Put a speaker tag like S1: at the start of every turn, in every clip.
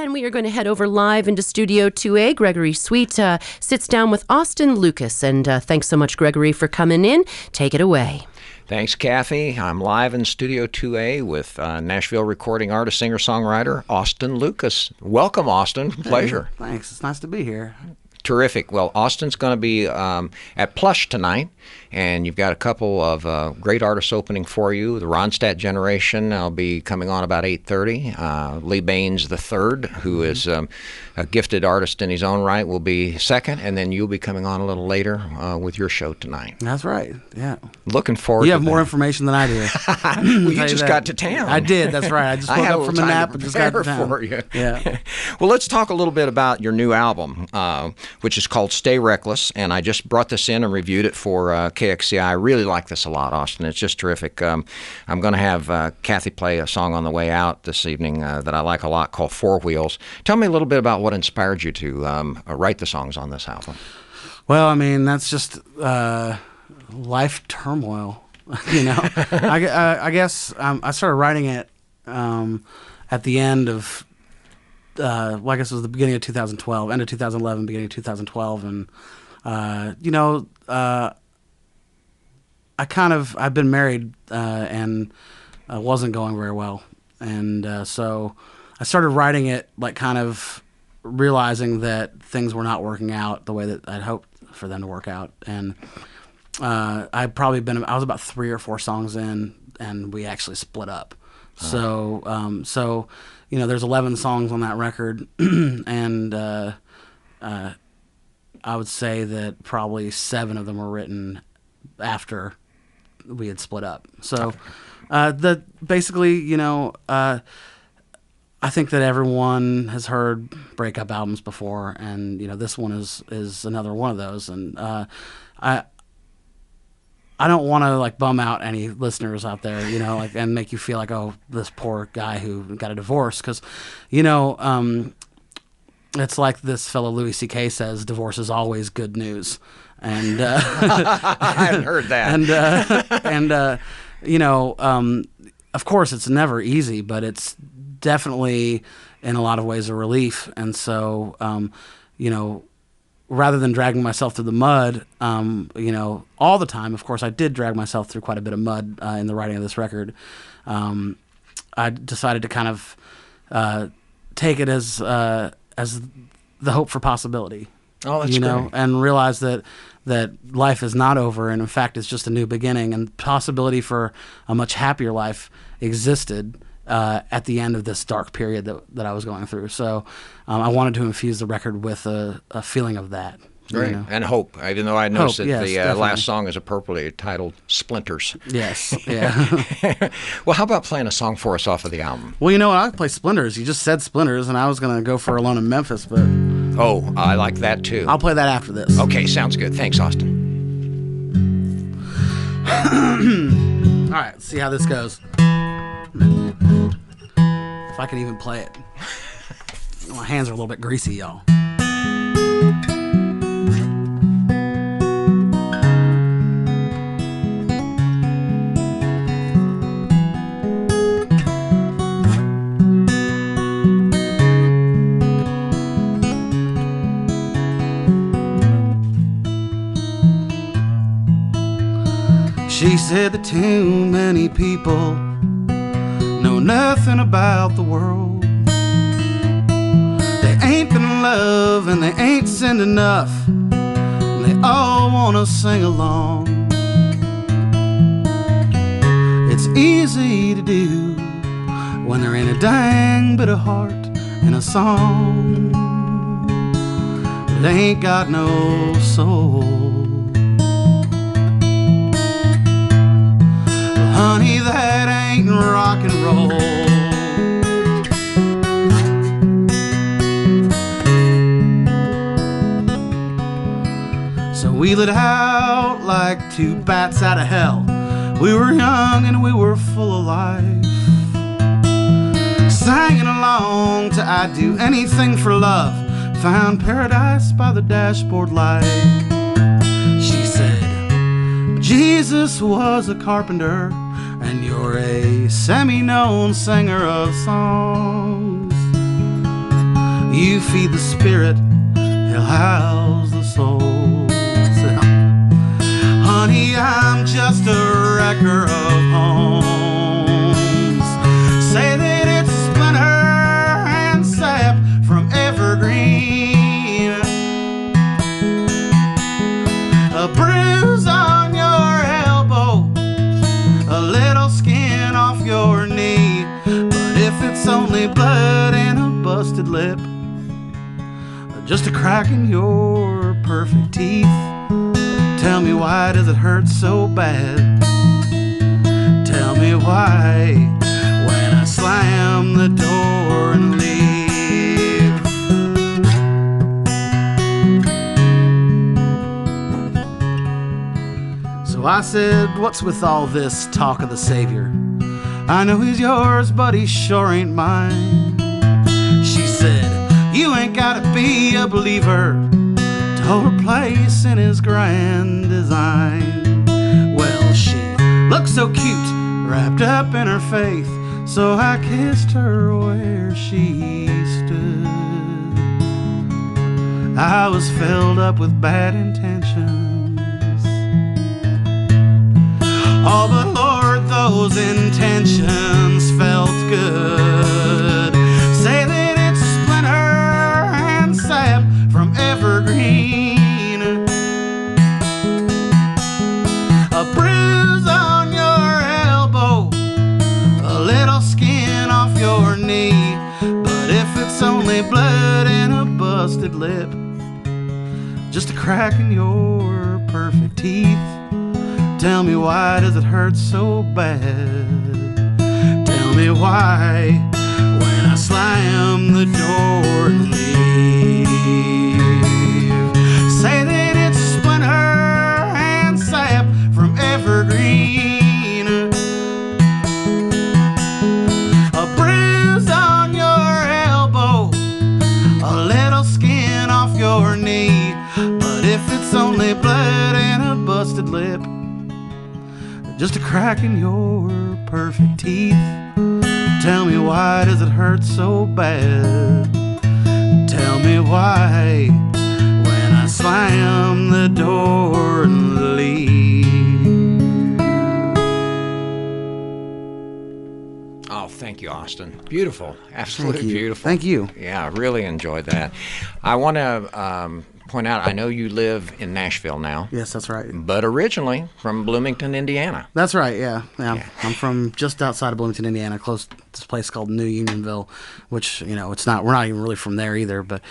S1: And we are going to head over live into Studio 2A. Gregory Sweet sits down with Austin Lucas. And thanks so much, Gregory, for coming in. Take it away.
S2: Thanks, Kathy. I'm live in Studio 2A with Nashville recording artist, singer-songwriter Austin Lucas. Welcome, Austin. Pleasure.
S3: Hey, thanks. It's nice to be here.
S2: Terrific. Well, Austin's going to be at Plush tonight, and you've got a couple of great artists opening for you. The Ronstadt Generation will be coming on about 8:30. Lee Baines III, who is a gifted artist in his own right, will be second, and then you'll be coming on a little later with your show tonight.
S3: That's right. Yeah.
S2: Looking forward to
S3: You have more information than I do.
S2: Well, you just got to town.
S3: I did. That's right. I just woke up from a nap and just got to town.
S2: For you.
S3: Yeah.
S2: Well, let's talk a little bit about your new album, which is called Stay Reckless, and I just brought this in and reviewed it for KXCI. I really like this a lot, Austin. It's just terrific. I'm going to have Kathy play a song on the way out this evening that I like a lot called Four Wheels. Tell me a little bit about what inspired you to write the songs on this album.
S3: Well, I mean, that's just life turmoil, you know. I guess I started writing it at the end of well, I guess it was the beginning of 2012, end of 2011, beginning of 2012, and you know, I've been married and wasn't going very well, and so I started writing it, like kind of realizing that things were not working out the way that I'd hoped for them to work out, and I was about 3 or 4 songs in, and we actually split up. So you know, there's 11 songs on that record, and I would say that probably 7 of them were written after we had split up. So basically, you know, I think that everyone has heard breakup albums before, and you know, this one is another one of those, and I don't want to like bum out any listeners out there, you know, like, and make you feel like, oh, this poor guy who got a divorce, because, you know, it's like this fellow Louis C.K. says, divorce is always good news, and
S2: I hadn't heard that,
S3: and you know, of course, it's never easy, but it's definitely in a lot of ways a relief, and so you know, rather than dragging myself through the mud, you know, all the time, of course, I did drag myself through quite a bit of mud in the writing of this record. I decided to kind of take it as the hope for possibility.
S2: Oh, that's
S3: you know,
S2: great.
S3: And realize that life is not over, and in fact, it's just a new beginning, and possibility for a much happier life existed at the end of this dark period that I was going through. So I wanted to infuse the record with a feeling of that.
S2: Right,
S3: you know?
S2: And hope, even though I noticed that
S3: yes,
S2: the last song is appropriately titled Splinters.
S3: Yes, yeah.
S2: Well, how about playing a song for us off of the album?
S3: Well, you know what? I play Splinters. You just said Splinters, and I was going to go for Alone in Memphis, but...
S2: Oh, I like that too.
S3: I'll play that after this.
S2: Okay, sounds good. Thanks, Austin.
S3: All right, let's see how this goes. If I can even play it. My hands are a little bit greasy, y'all. She said that too many people know nothing about the world. They ain't been in love and they ain't sinned enough, and they all wanna sing along. It's easy to do when there ain't a dang bit of heart in a song. It ain't got no soul. Honey, that ain't rock and roll. So we lit out like 2 bats out of hell. We were young and we were full of life, singing along to I'd do anything for love. Found paradise by the dashboard light. She said, Jesus was a carpenter, and you're a semi-known singer of songs. you feed the spirit, he'll house the soul. Honey, I'm just a wrecker of homes. Say that it's splinter and sap from evergreen. A bruise on your elbow, a little skin off your knee. But if it's only blood and a busted lip, just a crack in your perfect teeth, tell me, why does it hurt so bad? Tell me why, when I slam the door and leave. So I said, what's with all this talk of the Savior? I know he's yours, but he sure ain't mine. She said, you ain't gotta be a believer to hold a place in his grand design. Well, she looked so cute, wrapped up in her faith, so I kissed her where she stood. I was filled up with bad intentions. Oh, but Lord, those intentions felt good. Say that it's splinter and sap from evergreen. A bruise on your elbow, a little skin off your knee. But if it's only blood and a busted lip, just a crack in your perfect teeth, tell me, why does it hurt so bad? Tell me why, when I slam the door and leave. Say that it's splinter and sap from evergreen. A bruise on your elbow, a little skin off your knee. But if it's only blood and a busted lip, just a crack in your perfect teeth, tell me, why does it hurt so bad? Tell me why, when I slam the door and leave.
S2: Oh, thank you, Austin. Beautiful. Absolutely beautiful.
S3: Thank you.
S2: Yeah, I really enjoyed that. I want to point out, I know you live in Nashville now.
S3: Yes, that's right.
S2: But originally from Bloomington, Indiana.
S3: That's right, yeah. I'm from just outside of Bloomington, Indiana, close to this place called New Unionville, which, we're not even really from there either, but,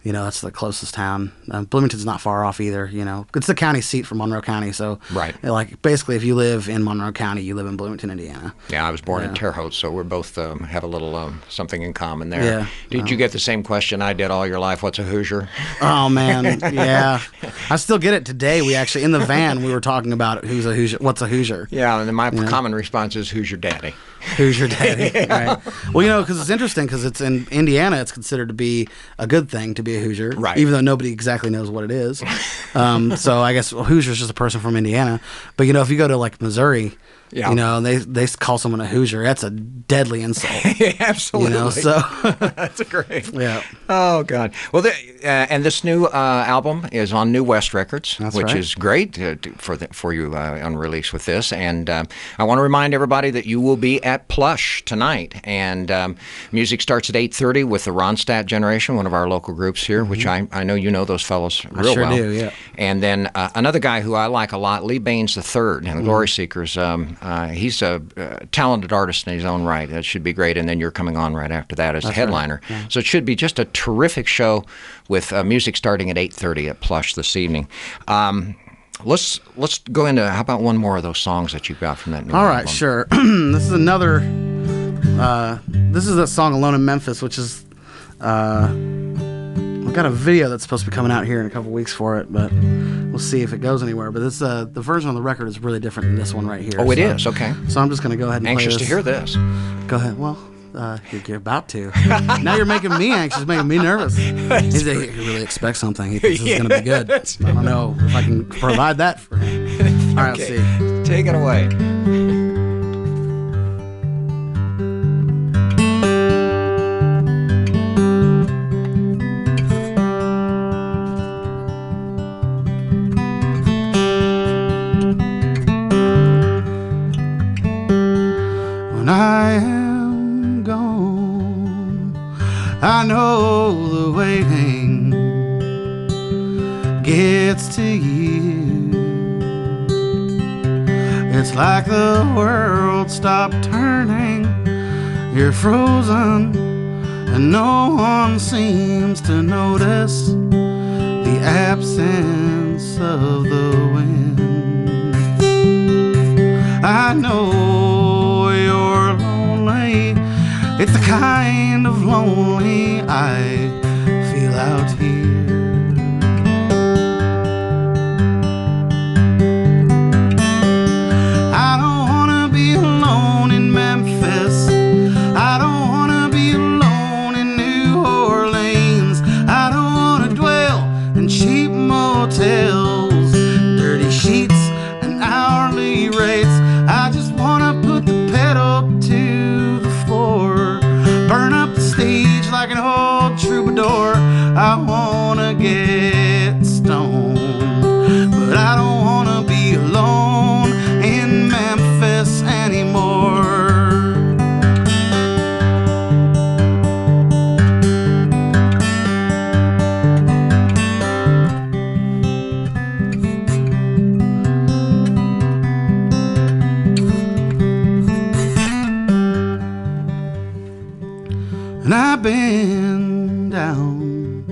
S3: that's the closest town. Bloomington's not far off either, It's the county seat for Monroe County, so,
S2: right.
S3: Basically, if you live in Monroe County, you live in Bloomington, Indiana.
S2: Yeah, I was born in Terre Haute, so we're both have a little something in common there.
S3: Yeah.
S2: Did you get the same question I did all your life? What's a Hoosier?
S3: Oh, man, yeah. I still get it today. We actually, in the van, we were talking about who's a Hoosier, what's a Hoosier.
S2: Yeah, and then my common response is, who's your daddy?
S3: Who's your daddy? Right. Well, because it's interesting, because it's in Indiana, it's considered to be a good thing to be a Hoosier,
S2: right?
S3: Even though nobody exactly knows what it is. So I guess Hoosier is just a person from Indiana. But if you go to Missouri,
S2: yeah.
S3: They call someone a Hoosier. That's a deadly insult.
S2: Absolutely.
S3: So
S2: that's great.
S3: Yeah.
S2: Oh God. Well, and this new album is on New West Records, which is great for you on release with this. And I want to remind everybody that you will be at Plush tonight, and music starts at 8:30 with the Ronstadt Generation, one of our local groups here, which I know you know those fellows real well.
S3: I sure do. Yeah.
S2: And then another guy who I like a lot, Lee Baines III, and the Glory Seekers. He's a talented artist in his own right. That should be great. And then you're coming on right after that as the headliner. Right. Yeah. So it should be just a terrific show with music starting at 8:30 at Plush this evening. Let's go into, how about one more of those songs that you've got from that new album?
S3: All right, sure. This is another. This is that song "Alone in Memphis," which is. We've got a video that's supposed to be coming out here in a couple weeks for it, but we'll see if it goes anywhere. But this, the version on the record is really different than this one right here.
S2: Oh, it is? Okay.
S3: So I'm just going to go ahead and play
S2: Anxious
S3: this.
S2: to hear this.
S3: Go ahead. Well, you're about to. Now you're making me anxious, making me nervous. He really expects something. He thinks it's going to be good. I don't know if I can provide that for him. All right,
S2: okay.
S3: Let's see.
S2: Take it away.
S3: I know the waiting gets to you. It's like the world stopped turning. You're frozen and no one seems to notice the absence of the wind. I know you're lonely. It's the kind of lonely I feel out here. I don't wanna be alone in Memphis. I don't wanna be alone in New Orleans. I don't wanna dwell in cheap motels, dirty sheets and hourly rates. I just wanna put the pedal to the floor, burn up the stage like an old troubadour. I wanna get stoned, but I don't wanna be alone in Memphis anymore. And I've been down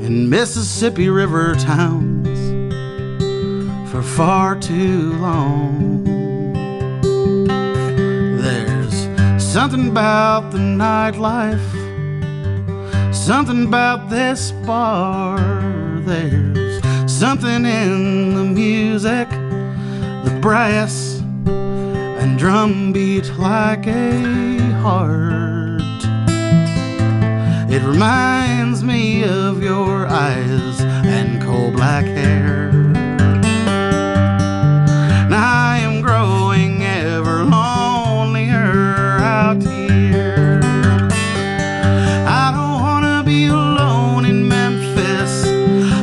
S3: in Mississippi River towns for far too long. There's something about the nightlife, something about this bar. There's something in the music, the brass and drum beat like a heart. It reminds me of your eyes and coal black hair. And I am growing ever lonelier out here. I don't wanna be alone in Memphis.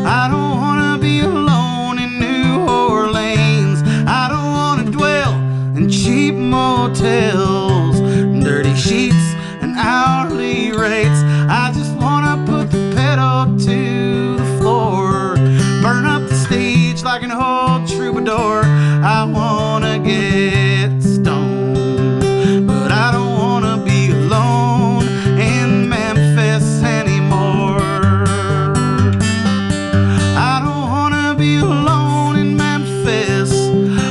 S3: I don't wanna be alone in New Orleans. I don't wanna dwell in cheap motels, dirty sheets and hourly rates. I just wanna put the pedal to the floor, burn up the stage like an old troubadour. I wanna get stoned, but I don't wanna be alone in Memphis anymore. I don't wanna be alone in Memphis.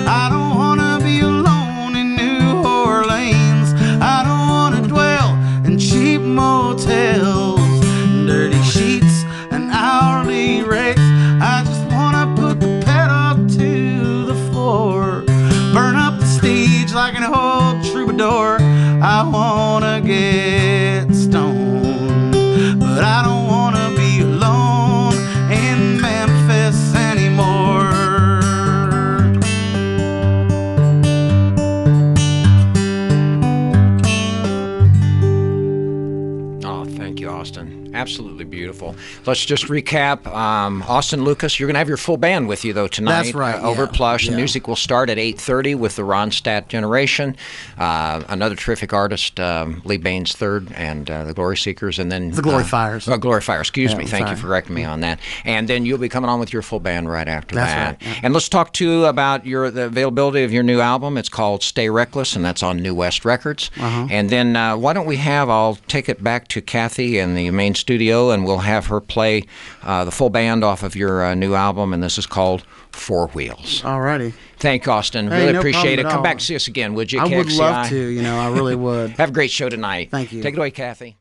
S3: I don't wanna be alone in New Orleans. I don't wanna dwell in cheap motels, dirty sheets and hourly rates. I just wanna put the pedal to the floor, burn up the stage like an old troubadour. I wanna get stoned, but I don't wanna be alone in Memphis anymore.
S2: Oh, thank you, Austin. Absolutely beautiful. Let's just recap. Austin Lucas, you're going to have your full band with you, though, tonight.
S3: That's right,
S2: Over
S3: yeah.
S2: Plush. The
S3: Yeah.
S2: music will start at 8:30 with the Ronstadt Generation. Another terrific artist, Lee Baines III, and the Glory Seekers. And then
S3: The Glory Fires.
S2: Glory Fire, excuse me. Thank you
S3: sorry.
S2: for correcting me on that. And then you'll be coming on with your full band right after
S3: That's
S2: that.
S3: right, yeah.
S2: And let's talk, too, about the availability of your new album. It's called Stay Reckless, and that's on New West Records. And then why don't we I'll take it back to Kathy in the main studio, and we'll have her play the full band off of your new album, and this is called Four Wheels.
S3: Alrighty.
S2: Thank you, Austin.
S3: Hey,
S2: Really
S3: no
S2: appreciate it.
S3: problem at
S2: Come
S3: all.
S2: back and see us again, would you,
S3: I would
S2: KXCI?
S3: love to, I really would.
S2: Have a great show tonight.
S3: Thank you.
S2: Take it away, Kathy.